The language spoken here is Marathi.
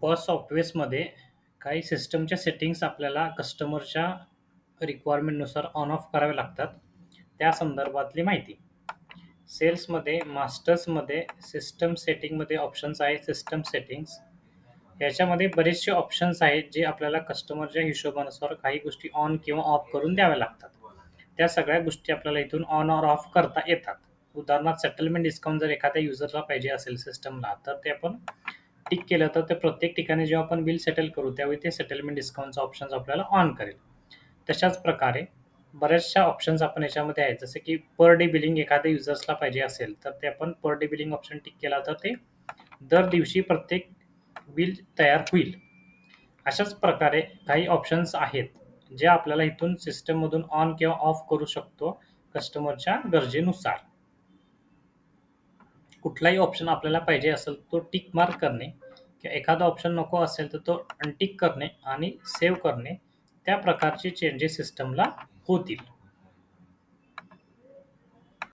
पॉस ऑफिसमध्ये काही सिस्टमच्या सेटिंग्स आपल्याला कस्टमरच्या रिक्वायरमेंटनुसार ऑन ऑफ करावे लागतात. त्या संदर्भातली माहिती. सेल्समध्ये मास्टर्समध्ये सिस्टम सेटिंगमध्ये ऑप्शन्स आहेत सिस्टम सेटिंग्स. याच्यामध्ये बरेचसे ऑप्शन्स आहेत जे आपल्याला कस्टमरच्या हिशोबानुसार काही गोष्टी ऑन किंवा ऑफ करून द्याव्या लागतात. त्या सगळ्या गोष्टी आपल्याला इथून ऑन ऑर ऑफ करता येतात. उदाहरणार्थ सेटलमेंट डिस्काउंट जर एखाद्या युजरला पाहिजे असेल सिस्टमला तर ते आपण टिक केलं तर ते प्रत्येक ठिकाणी जेव्हा आपण बिल सेटल करू त्यावेळी ते सेटलमेंट डिस्काउंटचा ऑप्शन आपल्याला ऑन करेल. तशाच प्रकारे बऱ्याचशा ऑप्शन्स आपण याच्यामध्ये आहेत जसे की पर डे बिलिंग एखाद्या युजर्सला पाहिजे असेल तर ते आपण per day billing option tick केला तर ते दर दिवशी प्रत्येक बिल तयार होईल. अशाच प्रकारे काही ऑप्शन्स आहेत जे आपल्याला इथून सिस्टममधून ऑन किंवा ऑफ करू शकतो कस्टमरच्या गरजेनुसार. कुठलाही ऑप्शन आपल्याला पाहिजे असेल तो टिक मार्क करणे किंवा एखादा ऑप्शन नको असेल तर तो अनटिक करणे आणि सेव्ह करणे त्या प्रकारचे चेंजेस सिस्टमला होतील.